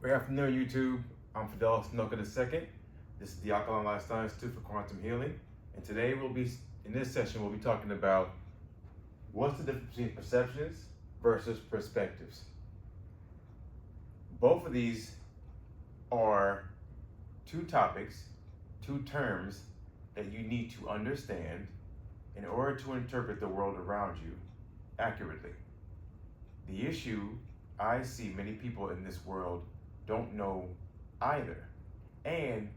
Good afternoon, YouTube. I'm Fidel Snoka II. This is the Alkalign Lifestyle Institute for Quantum Healing. And today in this session, we'll be talking about what's the difference between perceptions versus perspectives. Both of these are two topics, two terms that you need to understand in order to interpret the world around you accurately. The issue I see many people in this world don't know either, and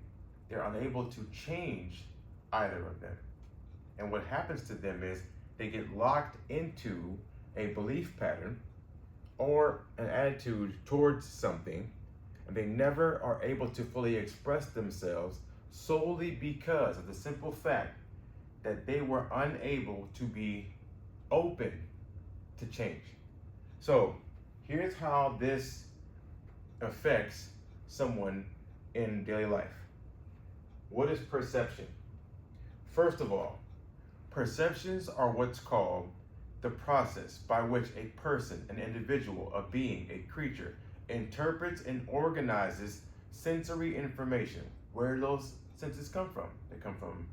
they're unable to change either of them. And what happens to them is they get locked into a belief pattern or an attitude towards something, and they never are able to fully express themselves solely because of the simple fact that they were unable to be open to change. So here's how this affects someone in daily life. What is perception? First of all, perceptions are what's called the process by which a person, an individual, a being, a creature, interprets and organizes sensory information. Where do those senses come from? They come from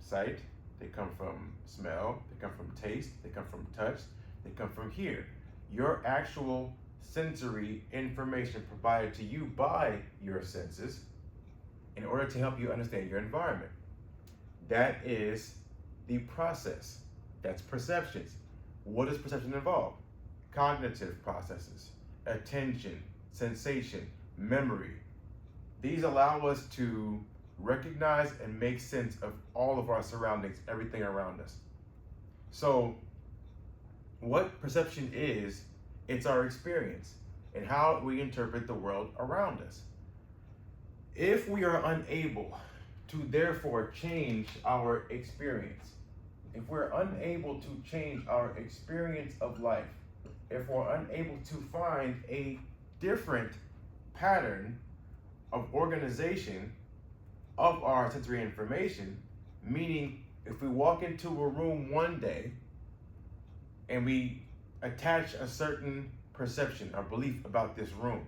sight, they come from smell, they come from taste, they come from touch, they come from hear. Your actual sensory information provided to you by your senses in order to help you understand your environment. That is the process. That's perceptions. What does perception involve? Cognitive processes, attention, sensation, memory. These allow us to recognize and make sense of all of our surroundings, everything around us. So what perception is, it's our experience and how we interpret the world around us. If we are unable to therefore change our experience, if we're unable to change our experience of life, if we're unable to find a different pattern of organization of our sensory information, meaning if we walk into a room one day and we attach a certain perception or belief about this room,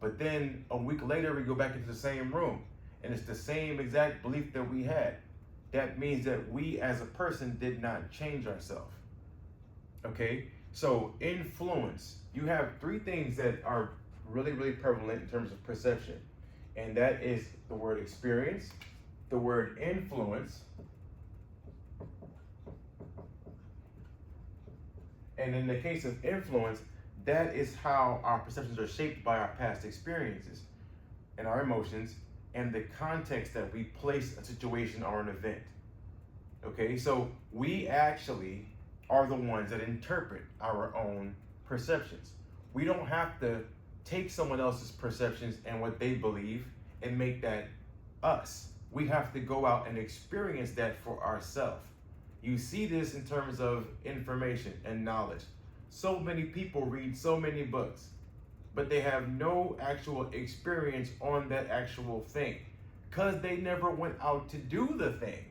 but then a week later we go back into the same room and it's the same exact belief that we had, that means that we as a person did not change ourselves. Okay, so influence. You have three things that are really, really prevalent in terms of perception, and that is the word experience, the word influence, and in the case of influence, that is how our perceptions are shaped by our past experiences and our emotions and the context that we place a situation or an event. Okay, so we actually are the ones that interpret our own perceptions. We don't have to take someone else's perceptions and what they believe and make that us. We have to go out and experience that for ourselves. You see this in terms of information and knowledge. So many people read so many books, but they have no actual experience on that actual thing because they never went out to do the thing.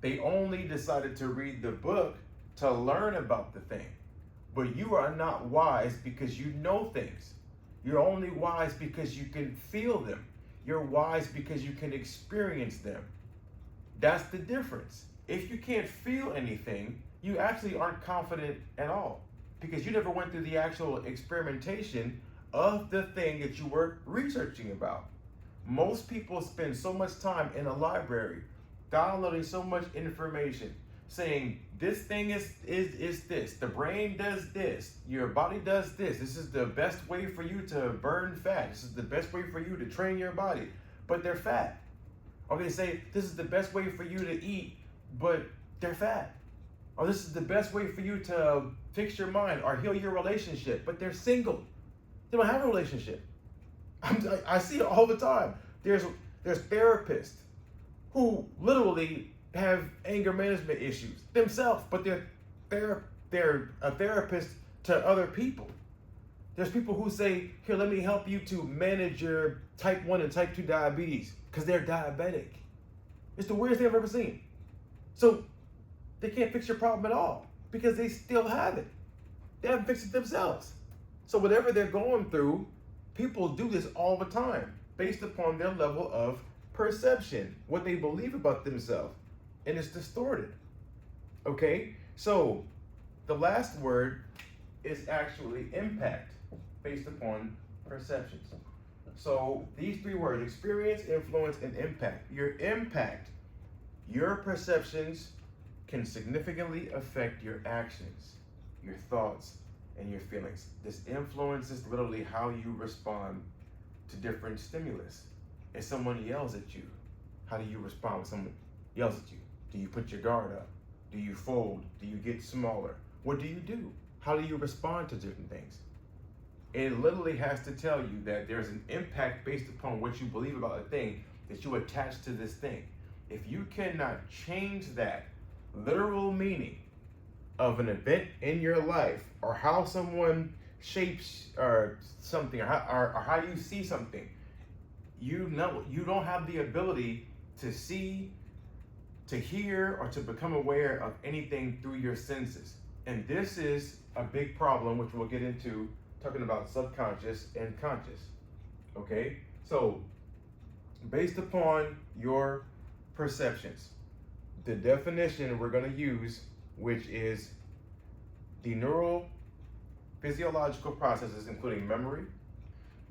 They only decided to read the book to learn about the thing. But you are not wise because you know things. You're only wise because you can feel them. You're wise because you can experience them. That's the difference. If you can't feel anything, you actually aren't confident at all because you never went through the actual experimentation of the thing that you were researching about. Most people spend so much time in a library downloading so much information saying this thing is this, the brain does this, your body does this is the best way for you to burn fat, this is the best way for you to train your body, but they're fat. Or they say this is the best way for you to eat, but they're fat. Or this is the best way for you to fix your mind or heal your relationship, but they're single. They don't have a relationship. I see it all the time. There's therapists who literally have anger management issues themselves, but they're a therapist to other people. There's people who say, here, let me help you to manage your type 1 and type 2 diabetes because they're diabetic. It's the weirdest thing I've ever seen. So they can't fix your problem at all because they still have it. They haven't fixed it themselves. So whatever they're going through, People do this all the time based upon their level of perception, what they believe about themselves, and it's distorted. Okay, so the last word is actually impact based upon perceptions. So these three words, experience, influence, and impact. Your impact, your perceptions can significantly affect your actions, your thoughts, and your feelings. This influences literally how you respond to different stimulus. If someone yells at you, how do you respond when someone yells at you? Do you put your guard up? Do you fold? Do you get smaller? What do you do? How do you respond to different things? It literally has to tell you that there's an impact based upon what you believe about a thing that you attach to this thing. If you cannot change that literal meaning of an event in your life, or how someone shapes or something, or how you see something, you don't have the ability to see, to hear, or to become aware of anything through your senses. And this is a big problem, which we'll get into talking about subconscious and conscious. Okay, so based upon your perceptions, the definition we're going to use, which is the neural physiological processes, including memory,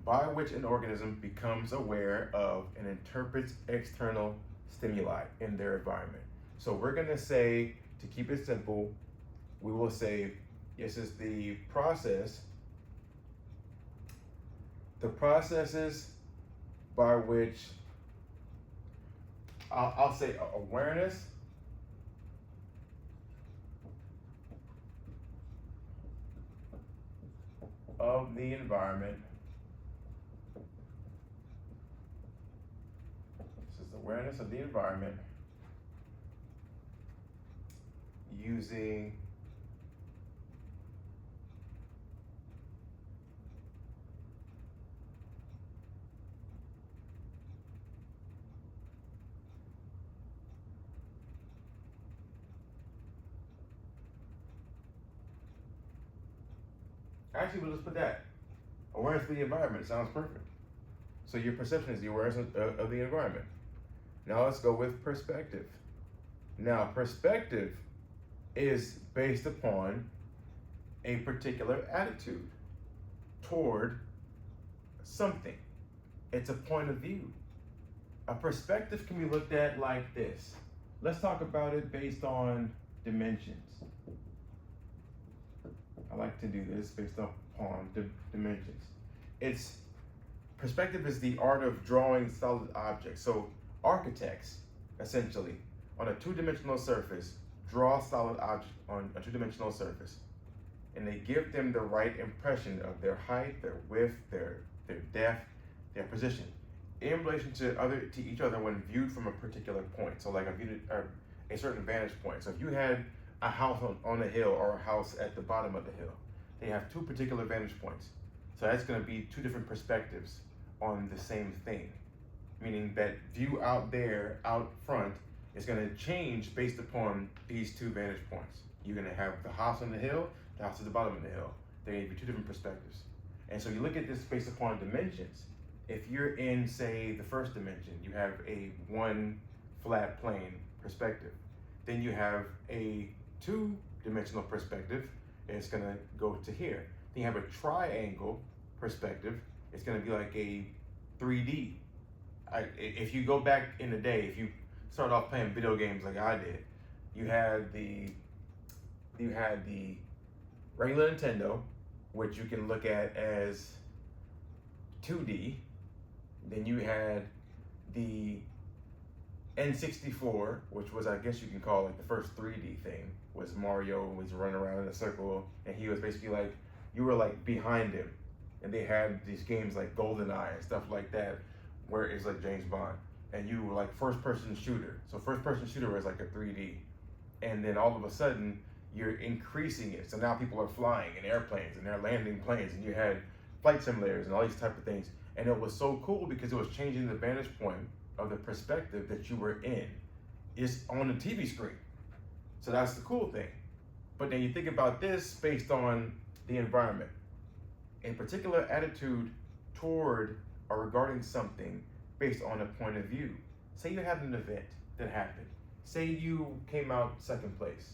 by which an organism becomes aware of and interprets external stimuli in their environment. So we're going to say, to keep it simple, we will say this is the processes by which I'll say awareness, of the environment. This is awareness of the environment using actually, we'll just put that. Awareness of the environment sounds perfect. So your perception is the awareness of the environment. Now let's go with perspective. Now, perspective is based upon a particular attitude toward something. It's a point of view. A perspective can be looked at like this. Let's talk about it based on dimensions. I like to do this based upon dimensions. Perspective is the art of drawing solid objects. So architects, essentially, on a two-dimensional surface, draw solid objects on a two-dimensional surface, and they give them the right impression of their height, their width, their depth, their position, in relation to each other when viewed from a particular point. So like a certain vantage point. So if you had a house on a hill or a house at the bottom of the hill, they have two particular vantage points. So that's going to be two different perspectives on the same thing, meaning that view out there, out front, is going to change based upon these two vantage points. You're going to have the house on the hill, the house at the bottom of the hill. They're going to be two different perspectives. And so you look at this based upon dimensions. If you're in, say, the first dimension, you have a one flat plane perspective. Then you have a two-dimensional perspective, and it's going to go to here. Then you have a triangle perspective. It's going to be like a 3D. If you go back in the day, if you start off playing video games like I did, you had the regular Nintendo, which you can look at as 2D. Then you had the N64, which was, I guess you can call like the first 3D thing, was Mario was running around in a circle, and he was basically like, you were like behind him. And they had these games like GoldenEye and stuff like that, where it's like James Bond. And you were like first-person shooter. So first-person shooter was like a 3D. And then all of a sudden, you're increasing it. So now people are flying in airplanes and they're landing planes, and you had flight simulators and all these type of things. And it was so cool because it was changing the vantage point of the perspective that you were in. It's on the TV screen. So that's the cool thing. But then you think about this based on the environment. A particular attitude toward or regarding something based on a point of view. Say you had an event that happened. Say you came out second place.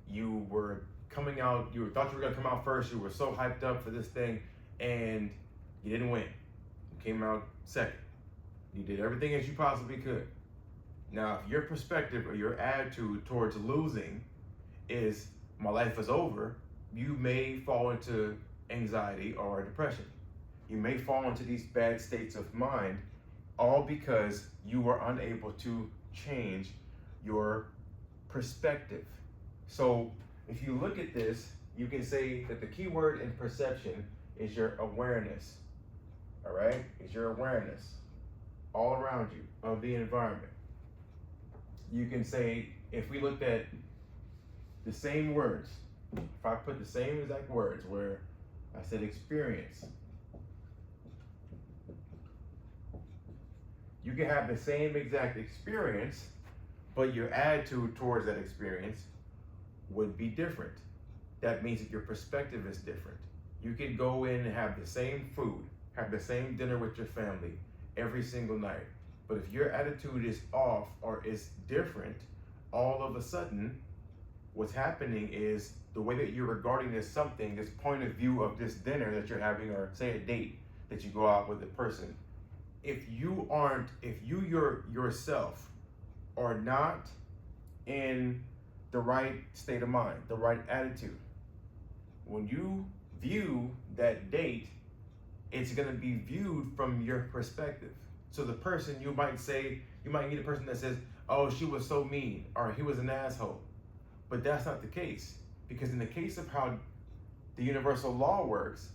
You were coming out, you thought you were gonna come out first, you were so hyped up for this thing, and you didn't win. You came out second. You did everything as you possibly could. Now, if your perspective or your attitude towards losing is, my life is over, you may fall into anxiety or depression. You may fall into these bad states of mind, all because you were unable to change your perspective. So if you look at this, you can say that the key word in perception is your awareness. All right? Is your awareness all around you of the environment. You can say, if we looked at the same words, if I put the same exact words where I said experience, you can have the same exact experience, but your attitude towards that experience would be different. That means that your perspective is different. You could go in and have the same food, have the same dinner with your family every single night. But if your attitude is off or is different, all of a sudden, what's happening is the way that you're regarding this something, this point of view of this dinner that you're having, or say a date that you go out with a person, if you yourself are not in the right state of mind, the right attitude, when you view that date, it's gonna be viewed from your perspective. So the person, you might meet a person that says, oh, she was so mean, or he was an asshole. But that's not the case. Because in the case of how the universal law works,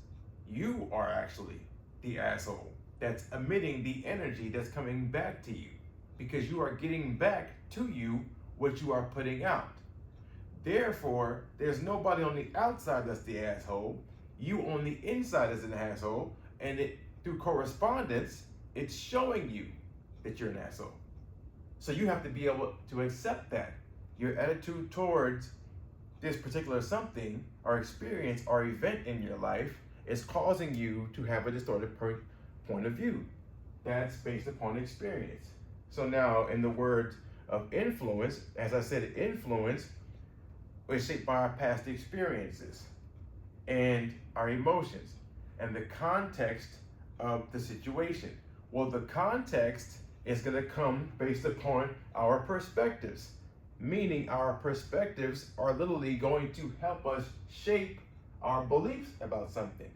you are actually the asshole that's emitting the energy that's coming back to you. Because you are getting back to you what you are putting out. Therefore, there's nobody on the outside that's the asshole. You on the inside is an asshole, and through correspondence, it's showing you that you're an asshole. So you have to be able to accept that. Your attitude towards this particular something or experience or event in your life is causing you to have a distorted point of view. That's based upon experience. So now, in the words of influence, as I said, influence is shaped by our past experiences and our emotions and the context of the situation. Well, the context is going to come based upon our perspectives, meaning our perspectives are literally going to help us shape our beliefs about something.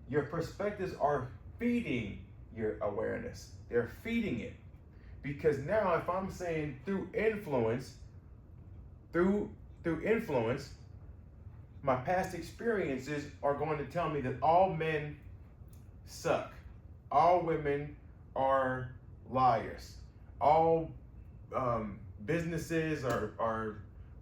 Your perspectives are feeding your awareness. They're feeding it. Because now if I'm saying through influence, my past experiences are going to tell me that all men suck. All women are liars. All businesses are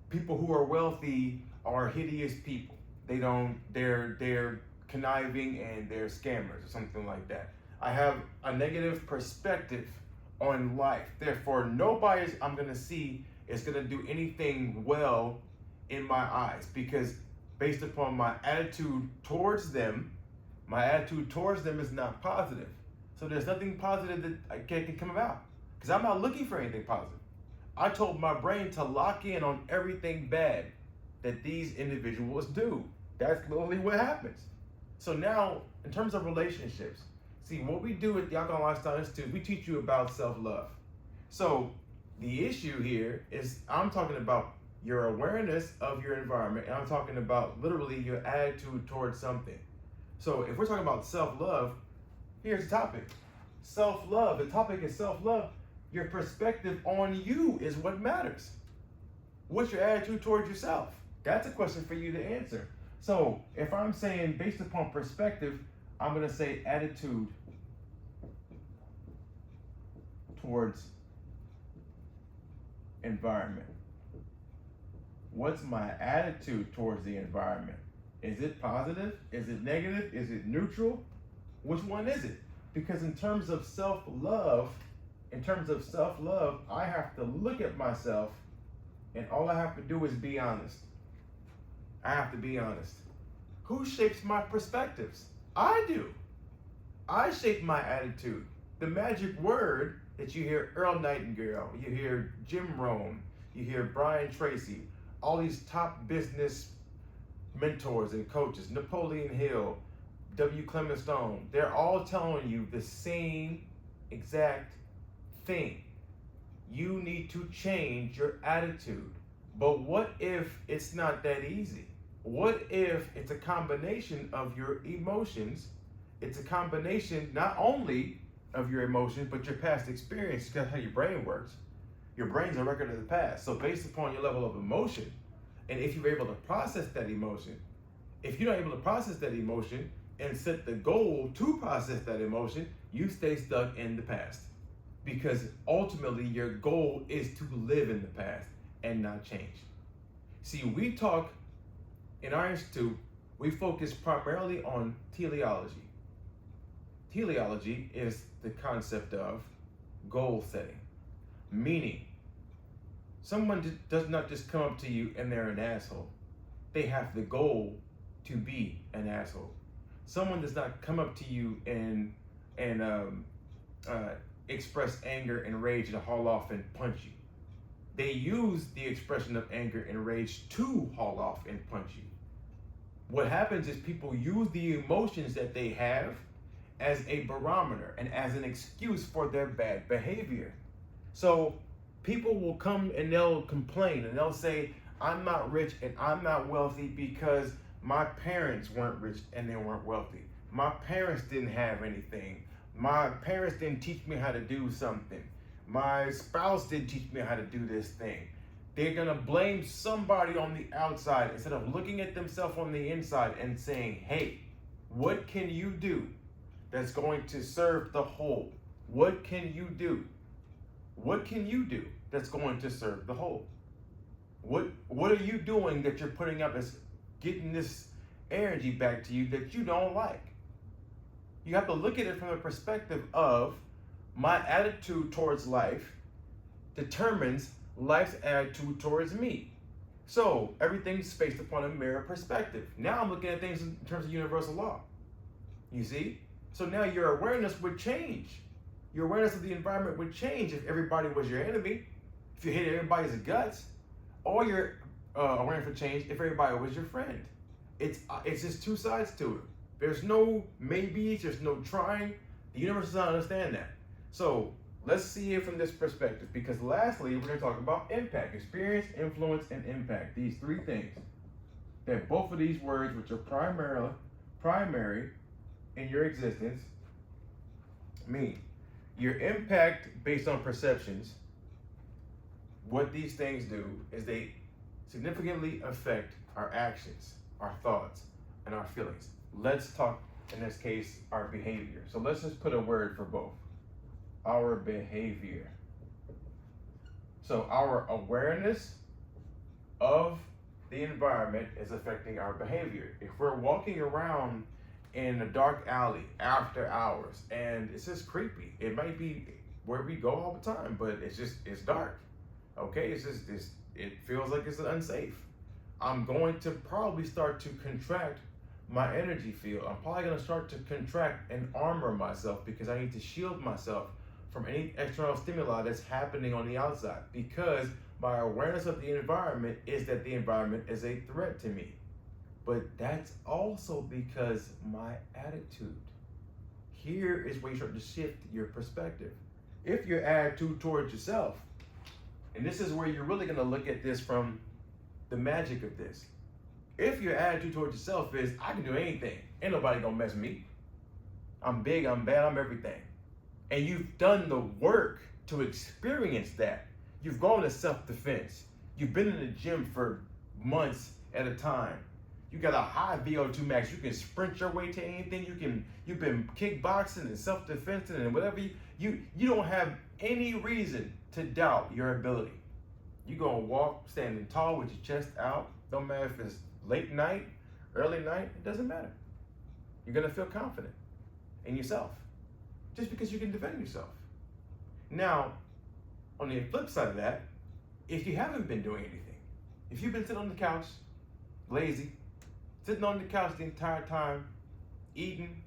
people who are wealthy are hideous people. They're conniving and they're scammers or something like that. I have a negative perspective on life. Therefore, nobody I'm gonna see is gonna do anything well in my eyes, because based upon my attitude towards them is not positive. So there's nothing positive that can come about, because I'm not looking for anything positive. I told my brain to lock in on everything bad that these individuals do. That's literally what happens. So now, in terms of relationships, see, what we do at the Alkalign Lifestyle Institute, we teach you about self-love. So the issue here is I'm talking about your awareness of your environment, and I'm talking about literally your attitude towards something. So if we're talking about self-love, here's the topic. Self-love, the topic is self-love. Your perspective on you is what matters. What's your attitude towards yourself? That's a question for you to answer. So if I'm saying based upon perspective, I'm gonna say attitude towards environment. What's my attitude towards the environment? Is it positive? Is it negative? Is it neutral? Which one is it? Because in terms of self-love, I have to look at myself, and all I have to do is be honest. I have to be honest. Who shapes my perspectives? I do. I shape my attitude. The magic word that you hear Earl Nightingale, you hear Jim Rohn, you hear Brian Tracy, all these top business mentors and coaches, Napoleon Hill, W. Clement Stone, they're all telling you the same exact thing. You need to change your attitude. But what if it's not that easy? What if it's a combination of your emotions? It's a combination not only of your emotions, but your past experience. That's how your brain works. Your brain's a record of the past. So based upon your level of emotion, and if you're able to process that emotion, if you're not able to process that emotion and set the goal to process that emotion, you stay stuck in the past. Because ultimately your goal is to live in the past and not change. See, we talk in our institute, we focus primarily on teleology. Teleology is the concept of goal setting, meaning someone does not just come up to you and they're an asshole. They have the goal to be an asshole. Someone does not come up to you and express anger and rage and haul off and punch you. They use the expression of anger and rage to haul off and punch you. What happens is people use the emotions that they have as a barometer and as an excuse for their bad behavior. So people will come and they'll complain and they'll say, I'm not rich and I'm not wealthy because my parents weren't rich and they weren't wealthy. My parents didn't have anything. My parents didn't teach me how to do something. My spouse didn't teach me how to do this thing. They're gonna blame somebody on the outside instead of looking at themselves on the inside and saying, hey, what can you do that's going to serve the whole? What can you do? What can you do that's going to serve the whole? What are you doing that you're putting up as getting this energy back to you that you don't like? You have to look at it from a perspective of my attitude towards life determines life's attitude towards me. So everything's based upon a mirror perspective. Now I'm looking at things in terms of universal law. You see? So now your awareness would change. Your awareness of the environment would change if everybody was your enemy, if you hated everybody's guts, or your awareness would change if everybody was your friend. It's just two sides to it. There's no maybes, there's no trying. The universe does not understand that. So let's see it from this perspective, because lastly, we're going to talk about impact, experience, influence, and impact. These three things that both of these words, which are primary in your existence, mean. Your impact based on perceptions, what these things do is they significantly affect our actions, our thoughts, and our feelings. Let's talk, in this case, our behavior. So let's just put a word for both. Our behavior. So our awareness of the environment is affecting our behavior. If we're walking around in a dark alley after hours and it's just creepy, it might be where we go all the time, but it's dark. Okay, it feels like it's unsafe. I'm going to probably start to contract my energy field. I'm probably going to start to contract and armor myself because I need to shield myself from any external stimuli that's happening on the outside, because my awareness of the environment is that the environment is a threat to me. But that's also because my attitude. Here is where you start to shift your perspective. If your attitude towards yourself, and this is where you're really going to look at this from the magic of this. If your attitude towards yourself is, I can do anything, ain't nobody gonna mess with me. I'm big, I'm bad, I'm everything. And you've done the work to experience that. You've gone to self-defense. You've been in the gym for months at a time. You got a high VO2 max. You can sprint your way to anything. You've been kickboxing and self-defense and whatever. You don't have any reason to doubt your ability. You're gonna walk standing tall with your chest out. Don't matter if it's late night, early night, it doesn't matter. You're gonna feel confident in yourself just because you can defend yourself. Now, on the flip side of that, if you haven't been doing anything, if you've been sitting on the couch, lazy, sitting on the couch the entire time, eating,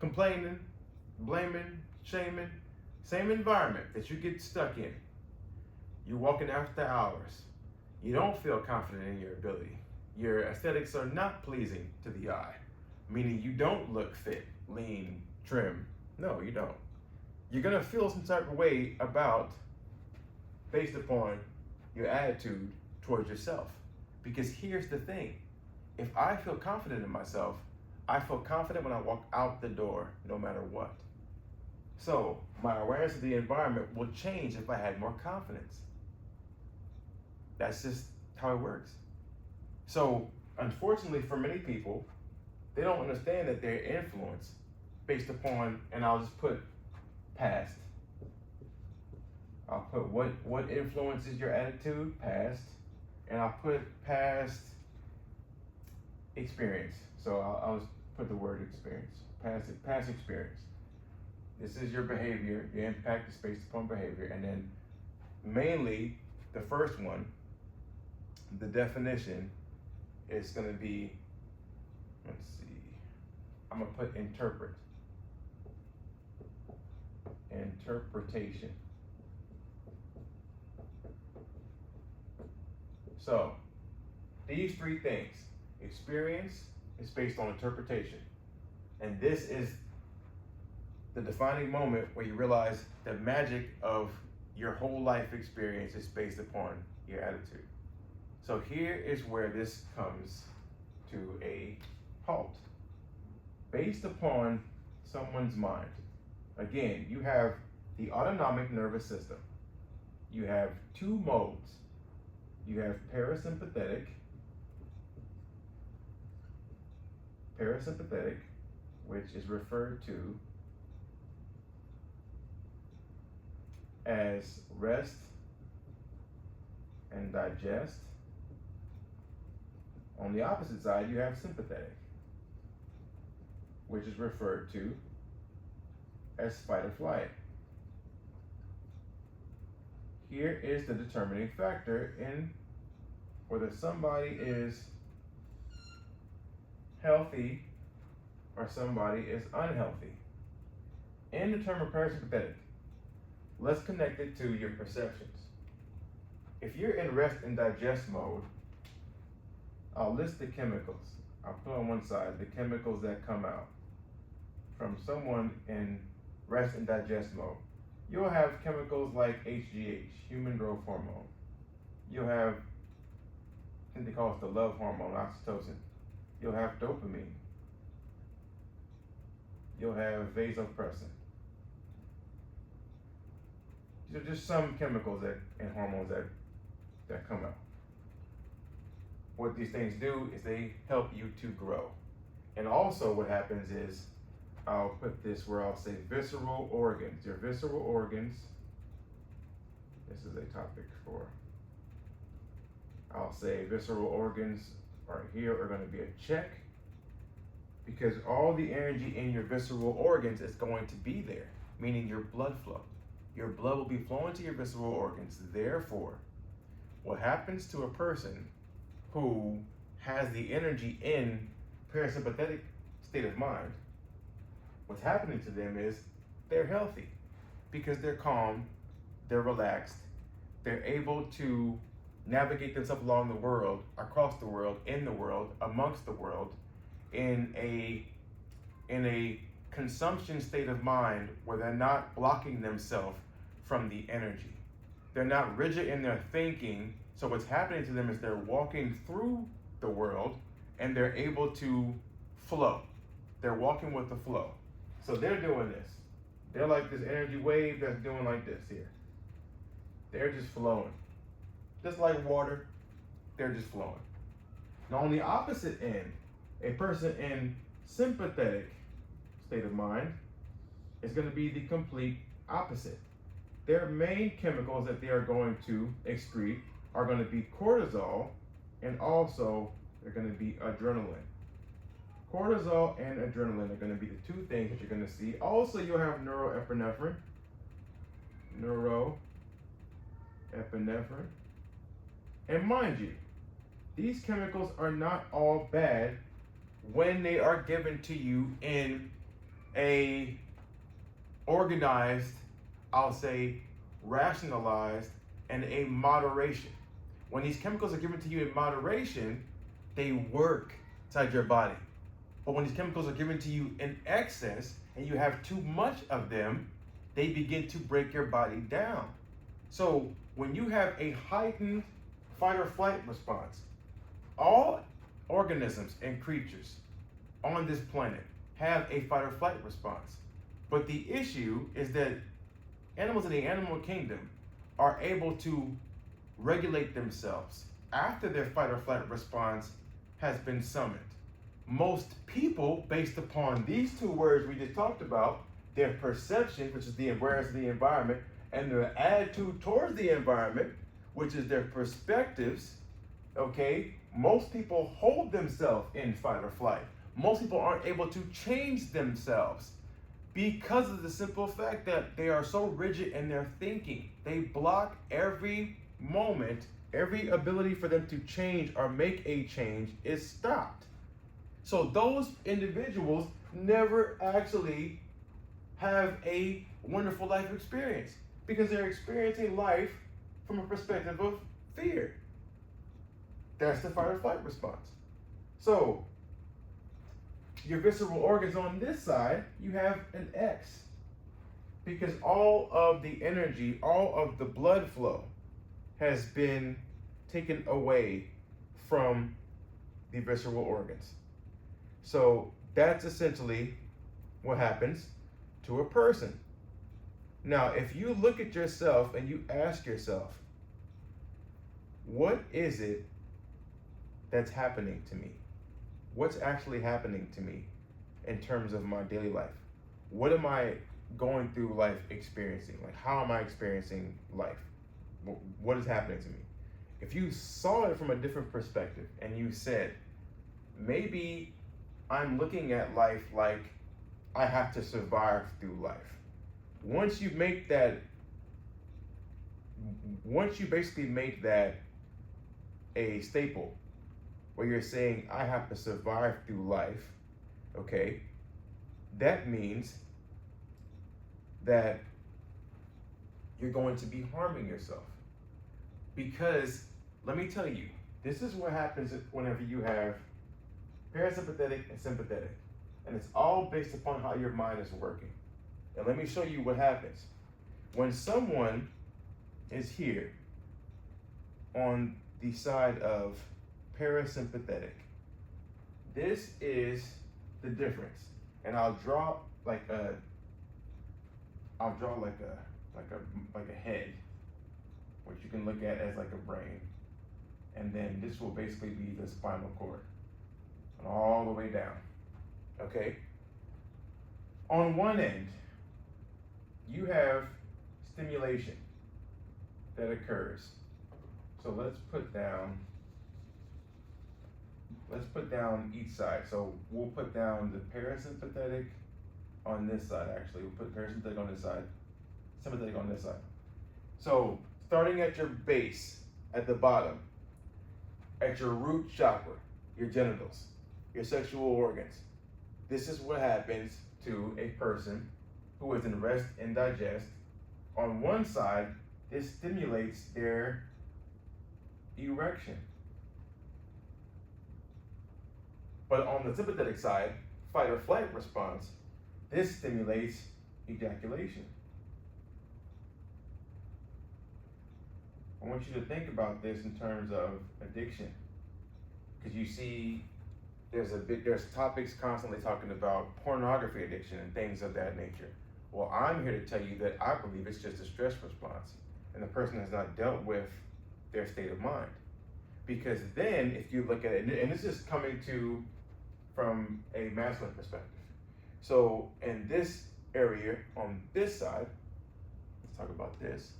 complaining, blaming, shaming, same environment that you get stuck in. You're walking after hours. You don't feel confident in your ability. Your aesthetics are not pleasing to the eye, meaning you don't look fit, lean, trim. No, you don't. You're gonna feel some type of way based upon your attitude towards yourself. Because here's the thing, if I feel confident in myself, I feel confident when I walk out the door, no matter what. So my awareness of the environment will change if I had more confidence. That's just how it works. So unfortunately for many people, they don't understand that they're influenced based upon, and I'll just put past. I'll put what influences your attitude, past, and I'll put past experience. So I'll just put the word experience, past experience. This is your behavior, your impact is based upon behavior, and then mainly the first one, the definition is going to be, let's see, I'm going to put interpretation. So these three things, experience is based on interpretation. And this is the defining moment where you realize the magic of your whole life experience is based upon your attitude. So here is where this comes to a halt. Based upon someone's mind. Again, you have the autonomic nervous system. You have two modes. You have parasympathetic, which is referred to as rest and digest. On the opposite side, you have sympathetic, which is referred to as fight or flight. Here is the determining factor in whether somebody is healthy or somebody is unhealthy. In the term of parasympathetic, let's connect it to your perceptions. If you're in rest and digest mode, I'll list the chemicals. I'll put on one side the chemicals that come out from someone in rest and digest mode. You'll have chemicals like HGH, human growth hormone. You'll have, I think they call it the love hormone, oxytocin. You'll have dopamine. You'll have vasopressin. These are just some chemicals and hormones that come out. What these things do is they help you to grow. And also what happens is, I'll put this where I'll say visceral organs. Your visceral organs, this is a topic for, I'll say visceral organs are going to be a check, because all the energy in your visceral organs is going to be there, meaning your blood flow. Your blood will be flowing to your visceral organs. Therefore, what happens to a person who has the energy in parasympathetic state of mind, what's happening to them is they're healthy because they're calm, they're relaxed, they're able to navigate themselves along the world, across the world, in the world, amongst the world, in a consumption state of mind where they're not blocking themselves from the energy. They're not rigid in their thinking. So what's happening to them is they're walking through the world and they're able to flow. They're walking with the flow. So they're doing this. They're like this energy wave that's doing like this here. They're just flowing. Just like water, they're just flowing. Now on the opposite end, a person in sympathetic state of mind is going to be the complete opposite. Their main chemicals that they are going to excrete are going to be cortisol, and also they're going to be adrenaline. Cortisol and adrenaline are going to be the two things that you're going to see. Also, you'll have norepinephrine. And mind you, these chemicals are not all bad when they are given to you in a organized, I'll say, rationalized, and a moderation. When these chemicals are given to you in moderation, they work inside your body. But when these chemicals are given to you in excess and you have too much of them, they begin to break your body down. So when you have a heightened fight or flight response, all organisms and creatures on this planet have a fight or flight response. But the issue is that animals in the animal kingdom are able to regulate themselves after their fight or flight response has been summoned. Most people, based upon these two words we just talked about, their perception, which is the awareness of the environment, and their attitude towards the environment, which is their perspectives, okay? Most people hold themselves in fight or flight. Most people aren't able to change themselves because of the simple fact that they are so rigid in their thinking. They block every moment, every ability for them to change or make a change is stopped. So those individuals never actually have a wonderful life experience because they're experiencing life from a perspective of fear. That's the fight or flight response. So your visceral organs on this side, you have an X because all of the energy, all of the blood flow has been taken away from the visceral organs. So that's essentially what happens to a person. Now, if you look at yourself and you ask yourself, what is it that's happening to me? What's actually happening to me in terms of my daily life? What am I going through life experiencing? Like, how am I experiencing life? What is happening to me? If you saw it from a different perspective and you said, maybe I'm looking at life like I have to survive through life. Once you basically make that a staple, where you're saying, I have to survive through life, okay, that means that you're going to be harming yourself. Because, let me tell you, this is what happens whenever you have parasympathetic and sympathetic. And it's all based upon how your mind is working. And let me show you what happens. When someone is here on the side of parasympathetic, this is the difference. And I'll draw like a head, which you can look at as like a brain. And then this will basically be the spinal cord, and all the way down, okay? On one end, you have stimulation that occurs. So let's put down each side. So we'll put down the parasympathetic on this side, actually. We'll put parasympathetic on this side, sympathetic on this side. So starting at your base, at the bottom, at your root chakra, your genitals, your sexual organs. This is what happens to a person who is in rest and digest. On one side, this stimulates their erection. But on the sympathetic side, fight or flight response, this stimulates ejaculation. I want you to think about this in terms of addiction, because you see there's topics constantly talking about pornography addiction and things of that nature. Well, I'm here to tell you that I believe it's just a stress response, and the person has not dealt with their state of mind. Because then, if you look at it, and this is coming from a masculine perspective. So in this area, on this side, let's talk about this.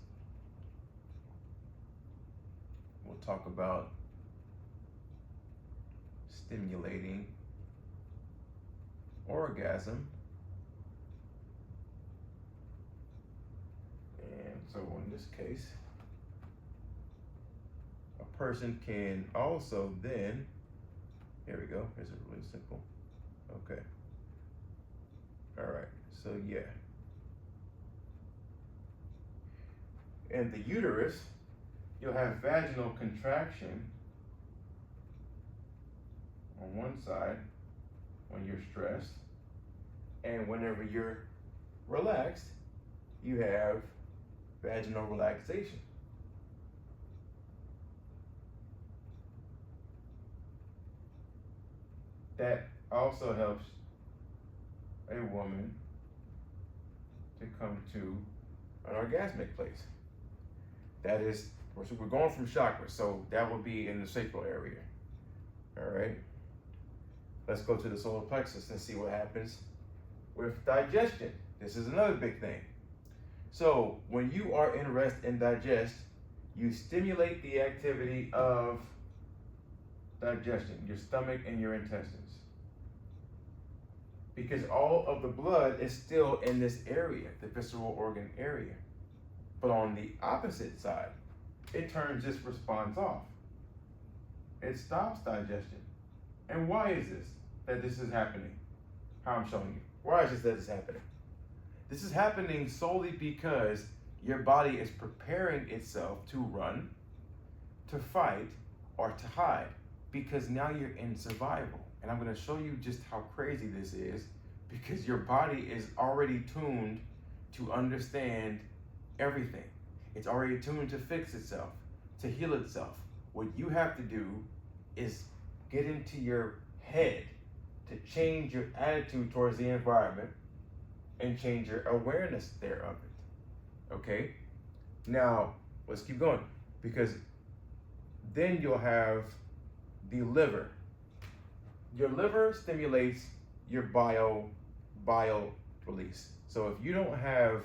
We'll talk about stimulating orgasm. And so in this case, a person can also then, here we go, here's it really simple. Okay. All right. So yeah. In the uterus, you'll have vaginal contraction on one side when you're stressed, and whenever you're relaxed, you have vaginal relaxation. That also helps a woman to come to an orgasmic place. That is, we're going from chakra, so that will be in the sacral area. All right. Let's go to the solar plexus and see what happens with digestion. This is another big thing. So when you are in rest and digest, you stimulate the activity of digestion, your stomach and your intestines. Because all of the blood is still in this area, the visceral organ area. But on the opposite side, it turns this response off. It stops digestion. And why is this that this is happening? How I'm showing you. Why is this that it's happening? This is happening solely because your body is preparing itself to run, to fight, or to hide. Because now you're in survival. And I'm going to show you just how crazy this is, because your body is already tuned to understand everything. It's already tuned to fix itself, to heal itself. What you have to do is get into your head to change your attitude towards the environment and change your awareness thereof it. Okay? Now, let's keep going, because then you'll have the liver. Your liver stimulates your bile release. So if you don't have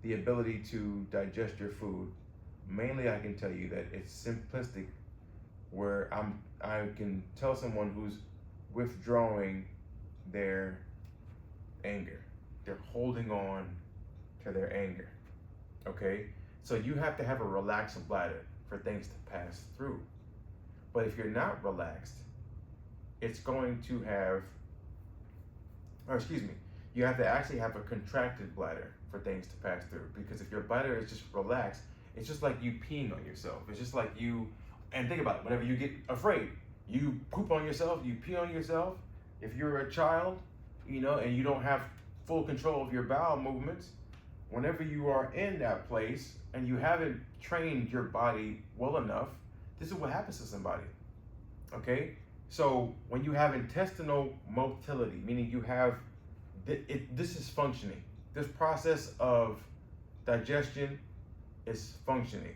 the ability to digest your food, mainly I can tell you that it's simplistic, where I can tell someone who's withdrawing their anger. They're holding on to their anger. Okay? So you have to have a relaxed bladder for things to pass through. But if you're not relaxed, it's going to have, you have to actually have a contracted bladder for things to pass through. Because if your bladder is just relaxed, it's just like you peeing on yourself. It's just like you, and think about it, whenever you get afraid, you poop on yourself, you pee on yourself. If you're a child, and you don't have full control of your bowel movements, whenever you are in that place and you haven't trained your body well enough, this is what happens to somebody. Okay? So when you have intestinal motility, meaning you have, this is functioning. This process of digestion is functioning.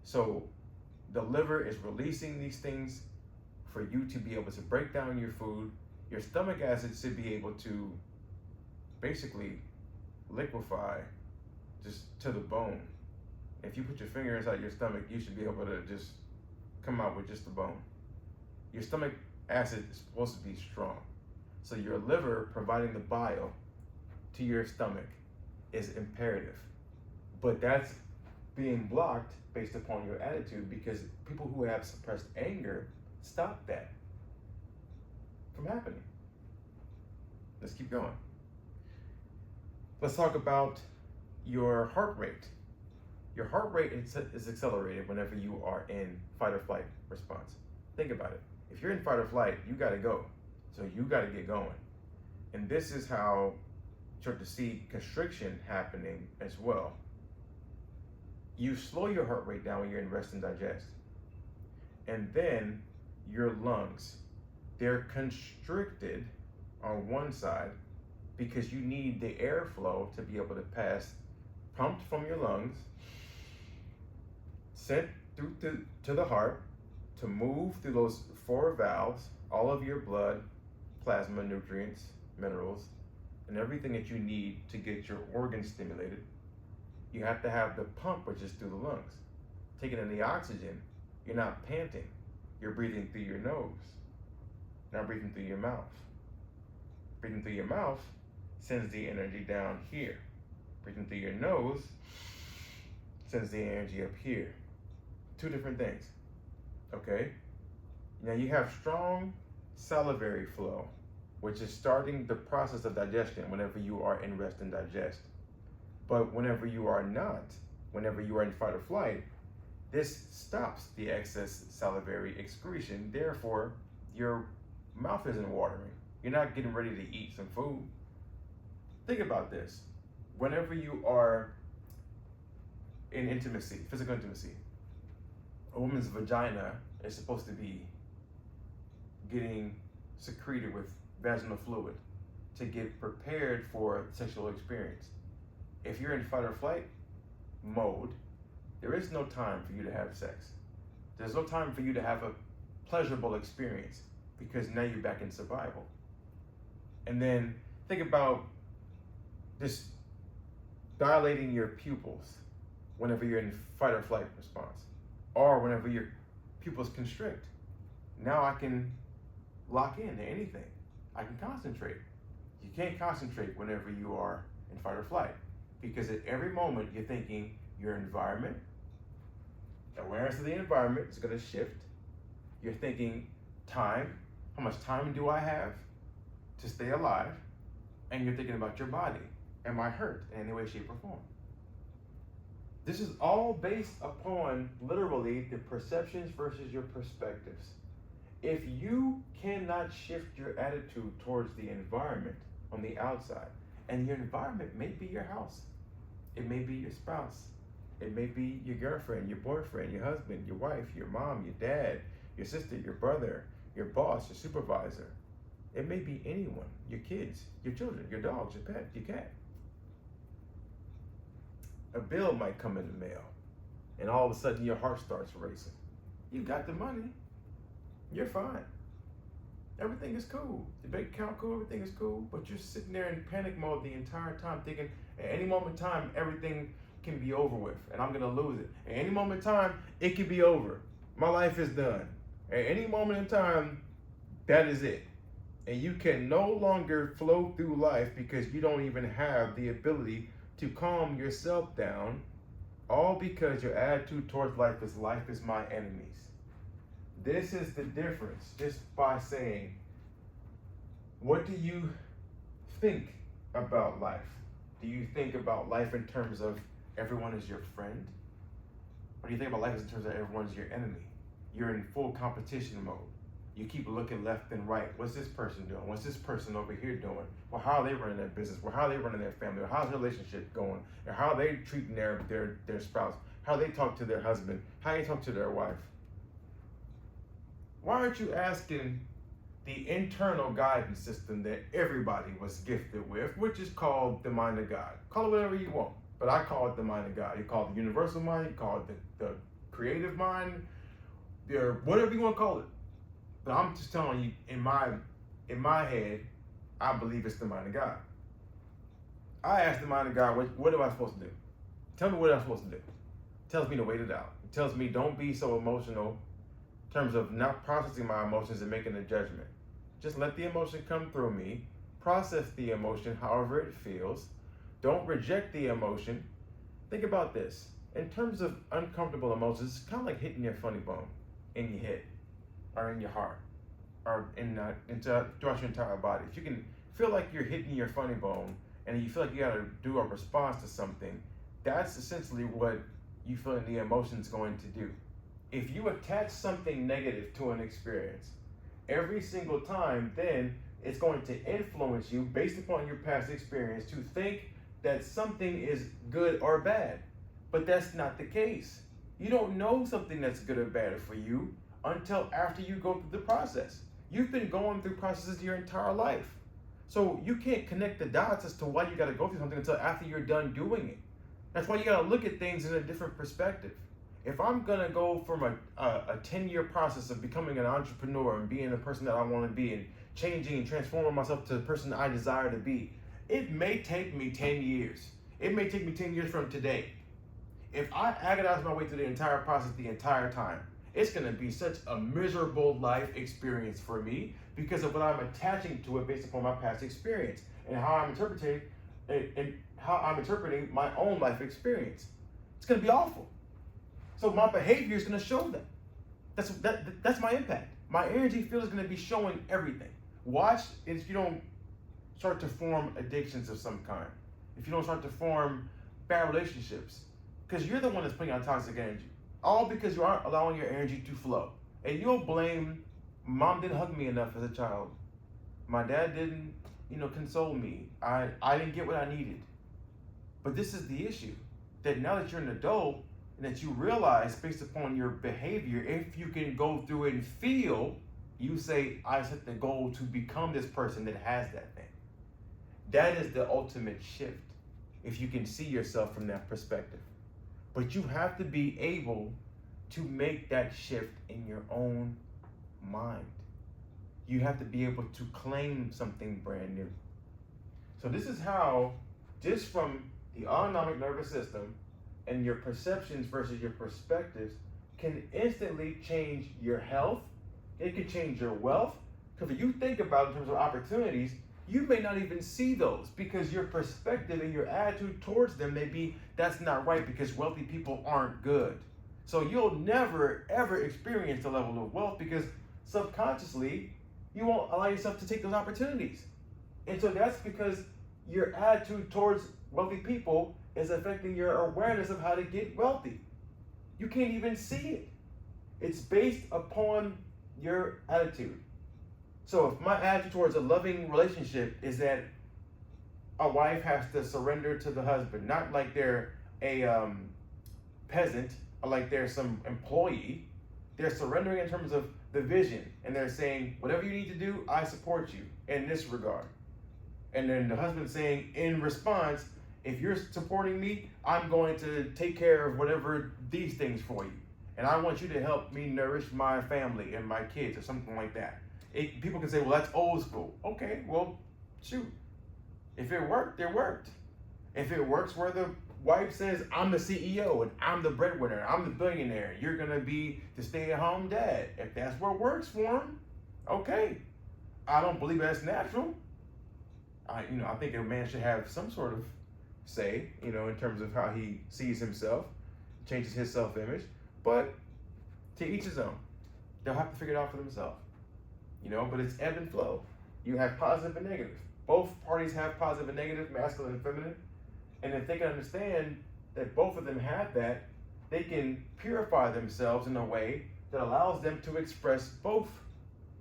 So the liver is releasing these things for you to be able to break down your food. Your stomach acid should be able to basically liquefy just to the bone. If you put your finger inside your stomach, you should be able to just come out with just the bone. Your stomach acid is supposed to be strong. So your liver providing the bile to your stomach is imperative. But that's being blocked based upon your attitude, because people who have suppressed anger stop that from happening. Let's keep going. Let's talk about your heart rate. Your heart rate is accelerated whenever you are in fight or flight response. Think about it. If you're in fight or flight, you gotta go. So you gotta get going. And this is how you start to see constriction happening as well. You slow your heart rate down when you're in rest and digest. And then your lungs, they're constricted on one side because you need the airflow to be able to pass, pumped from your lungs, sent through to the heart, to move through those 4 valves, all of your blood, plasma, nutrients, minerals, and everything that you need to get your organs stimulated. You have to have the pump, which is through the lungs. Taking in the oxygen, you're not panting. You're breathing through your nose, not breathing through your mouth. Breathing through your mouth sends the energy down here. Breathing through your nose sends the energy up here. 2 different things, okay? Now you have strong salivary flow which is starting the process of digestion whenever you are in rest and digest. But whenever you are not, whenever you are in fight or flight, this stops the excess salivary excretion. Therefore, your mouth isn't watering. You're not getting ready to eat some food. Think about this. Whenever you are in intimacy, physical intimacy, a woman's vagina is supposed to be getting secreted with vaginal fluid to get prepared for sexual experience. If you're in fight or flight mode, there is no time for you to have sex. There's no time for you to have a pleasurable experience because now you're back in survival. And then think about just dilating your pupils whenever you're in fight or flight response, or whenever your pupils constrict. Now I can lock in to anything. I can concentrate. You can't concentrate whenever you are in fight or flight because at every moment you're thinking your environment, awareness of the environment is going to shift. You're thinking time, how much time do I have to stay alive? And you're thinking about your body. Am I hurt in any way, shape, or form? This is all based upon literally the perceptions versus your perspectives. If you cannot shift your attitude towards the environment on the outside, and your environment may be your house, it may be your spouse, it may be your girlfriend, your boyfriend, your husband, your wife, your mom, your dad, your sister, your brother, your boss, your supervisor. It may be anyone, your kids, your children, your dogs, your pet, your cat. A bill might come in the mail, and all of a sudden your heart starts racing. You got the money, you're fine. Everything is cool. The bank account cool, everything is cool, but you're sitting there in panic mode the entire time thinking at any moment in time, everything can be over with and I'm gonna lose it. At any moment in time, it can be over. My life is done. At any moment in time, that is it. And you can no longer flow through life because you don't even have the ability to calm yourself down, all because your attitude towards life is my enemies. This is the difference just by saying, what do you think about life? Do you think about life in terms of everyone is your friend? Or do you think about life in terms of everyone is your enemy? You're in full competition mode. You keep looking left and right. What's this person doing? What's this person over here doing? Well, how are they running their business? Well, how are they running their family? Or how's their relationship going? Or how are they treating their spouse? How they talk to their husband? How they talk to their wife? Why aren't you asking the internal guidance system that everybody was gifted with, which is called the mind of God? Call it whatever you want, but I call it the mind of God. You call it the universal mind, you call it the creative mind, or whatever you want to call it. But I'm just telling you, in my head, I believe it's the mind of God. I asked the mind of God, what am I supposed to do? Tell me what I'm supposed to do. It tells me to wait it out. It tells me don't be so emotional in terms of not processing my emotions and making a judgment. Just let the emotion come through me, process the emotion however it feels. Don't reject the emotion. Think about this. In terms of uncomfortable emotions, it's kind of like hitting your funny bone in your head, or in your heart, or throughout your entire body. If you can feel like you're hitting your funny bone and you feel like you gotta do a response to something, that's essentially what you feel the emotion's going to do. If you attach something negative to an experience, every single time, then it's going to influence you based upon your past experience to think that something is good or bad. But that's not the case. You don't know something that's good or bad for you until after you go through the process. You've been going through processes your entire life. So you can't connect the dots as to why you gotta go through something until after you're done doing it. That's why you gotta look at things in a different perspective. If I'm gonna go from a 10-year process of becoming an entrepreneur and being the person that I wanna be and changing and transforming myself to the person I desire to be, it may take me 10 years. It may take me 10 years from today. If I agonize my way through the entire process the entire time, it's gonna be such a miserable life experience for me because of what I'm attaching to it based upon my past experience and how I'm interpreting my own life experience. It's gonna be awful. So my behavior is gonna show that. That's my impact. My energy field is gonna be showing everything. watch if you don't start to form addictions of some kind, if you don't start to form bad relationships, because you're the one that's putting out toxic energy, all because you aren't allowing your energy to flow. And you'll blame, mom didn't hug me enough as a child, my dad didn't, console me, I didn't get what I needed. But this is the issue, that now that you're an adult and that you realize based upon your behavior, if you can go through it and feel, you say, I set the goal to become this person that has that thing. That is the ultimate shift, if you can see yourself from that perspective. But you have to be able to make that shift in your own mind. You have to be able to claim something brand new. So this is how, just from the autonomic nervous system and your perceptions versus your perspectives, can instantly change your health. It can change your wealth. Because if you think about it in terms of opportunities, you may not even see those because your perspective and your attitude towards them may be, that's not right because wealthy people aren't good. So you'll never ever experience the level of wealth because subconsciously you won't allow yourself to take those opportunities. And so that's because your attitude towards wealthy people is affecting your awareness of how to get wealthy. You can't even see it. It's based upon your attitude. So if my attitude towards a loving relationship is that a wife has to surrender to the husband, not like they're a peasant or like they're some employee, they're surrendering in terms of the vision, and they're saying, whatever you need to do, I support you in this regard. And then the husband saying, in response, if you're supporting me, I'm going to take care of whatever these things for you. And I want you to help me nourish my family and my kids or something like that. People can say, well, that's old school. Okay, well, shoot. If it worked, it worked. If it works where the wife says, I'm the CEO and I'm the breadwinner, I'm the billionaire, you're going to be the stay-at-home dad. If that's what works for him, okay. I don't believe that's natural. I think a man should have some sort of say, in terms of how he sees himself, changes his self-image. But to each his own. They'll have to figure it out for themselves. But it's ebb and flow. You have positive and negative. Both parties have positive and negative, masculine and feminine. And if they can understand that both of them have that, they can purify themselves in a way that allows them to express both.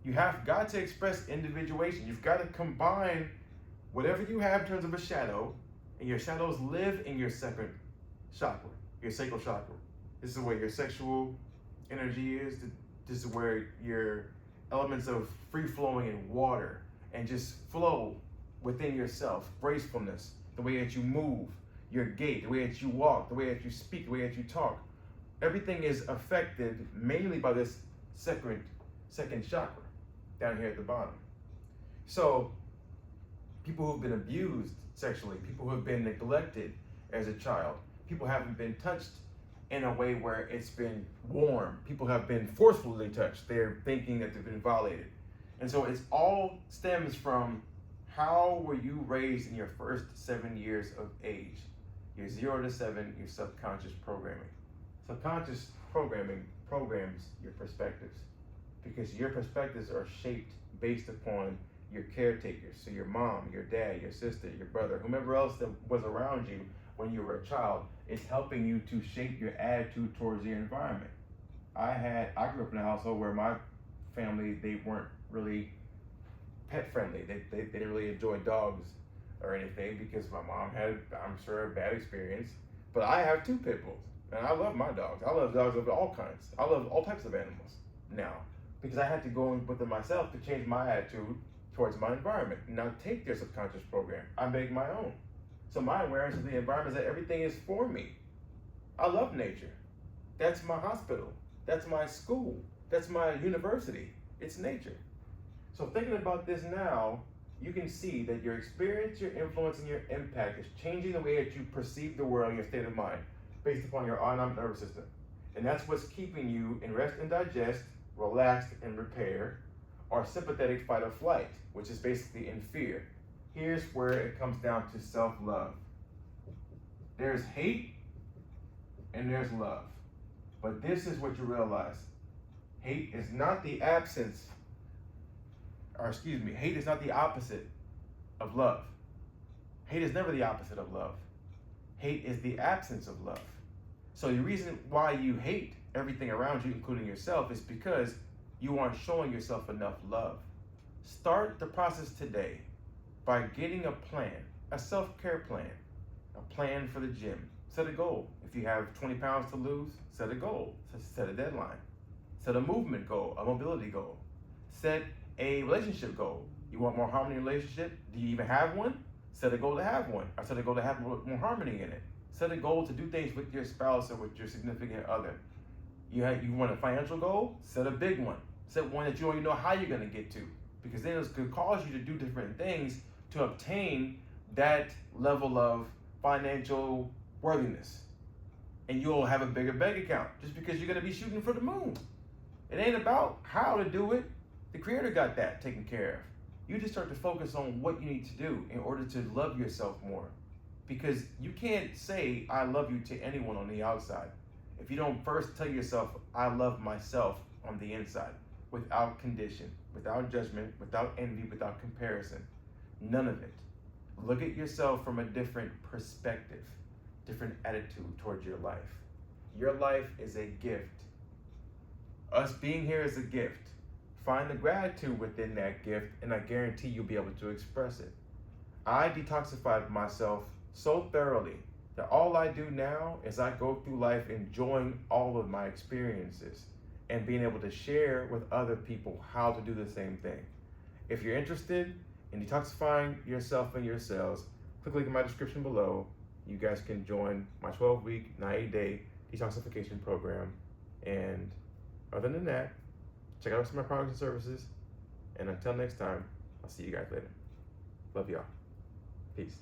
You have got to express individuation. You've got to combine whatever you have in terms of a shadow, and your shadows live in your second chakra, your sacral chakra. This is where your sexual energy is. This is where your elements of free-flowing and water and just flow within yourself, gracefulness, the way that you move, your gait, the way that you walk, the way that you speak, the way that you talk. Everything is affected mainly by this second chakra down here at the bottom. So people who've been abused sexually, people who have been neglected as a child, people haven't been touched in a way where it's been warm. People have been forcefully touched. They're thinking that they've been violated. And so it's all stems from how were you raised in your first 7 years of age? Your 0 to 7, your subconscious programming. Subconscious programming programs your perspectives because your perspectives are shaped based upon your caretakers. So your mom, your dad, your sister, your brother, whomever else that was around you when you were a child, is helping you to shape your attitude towards your environment. I grew up in a household where my family, they weren't really pet friendly. They didn't really enjoy dogs or anything because my mom had, I'm sure, a bad experience. But I have 2 pit bulls and I love my dogs. I love dogs of all kinds. I love all types of animals now because I had to go in with them myself to change my attitude towards my environment. Now take their subconscious program. I make my own. So my awareness of the environment is that everything is for me. I love nature. That's my hospital. That's my school. That's my university. It's nature. So thinking about this now, you can see that your experience, your influence, and your impact is changing the way that you perceive the world and your state of mind based upon your autonomic nervous system. And that's what's keeping you in rest and digest, relaxed and repair, or sympathetic fight or flight, which is basically in fear. Here's where it comes down to self-love. There's hate and there's love. But this is what you realize. Hate is not the absence hate is not the opposite of love. Hate is never the opposite of love. Hate is the absence of love. So the reason why you hate everything around you, including yourself, is because you aren't showing yourself enough love. Start the process today by getting a plan, a self-care plan, a plan for the gym. Set a goal. If you have 20 pounds to lose, set a goal. Set a deadline. Set a movement goal, a mobility goal. Set a relationship goal. You want more harmony in a relationship? Do you even have one? Set a goal to have one, or set a goal to have more harmony in it. Set a goal to do things with your spouse or with your significant other. You want a financial goal? Set a big one. Set one that you don't even know how you're going to get to, because then it could cause you to do different things to obtain that level of financial worthiness. And you'll have a bigger bank account just because you're going to be shooting for the moon. It ain't about how to do it. The Creator got that taken care of. You just start to focus on what you need to do in order to love yourself more. Because you can't say, I love you to anyone on the outside if you don't first tell yourself, I love myself on the inside, without condition, without judgment, without envy, without comparison. None of it. Look at yourself from a different perspective, different attitude towards your life. Your life is a gift. Us being here is a gift. Find the gratitude within that gift, and I guarantee you'll be able to express it. I detoxified myself so thoroughly that all I do now is I go through life enjoying all of my experiences and being able to share with other people how to do the same thing. If you're interested in detoxifying yourself and your cells, click the link in my description below. You guys can join my 12-week, 90-day detoxification program. And other than that, check out some of my products and services. And until next time, I'll see you guys later. Love y'all. Peace.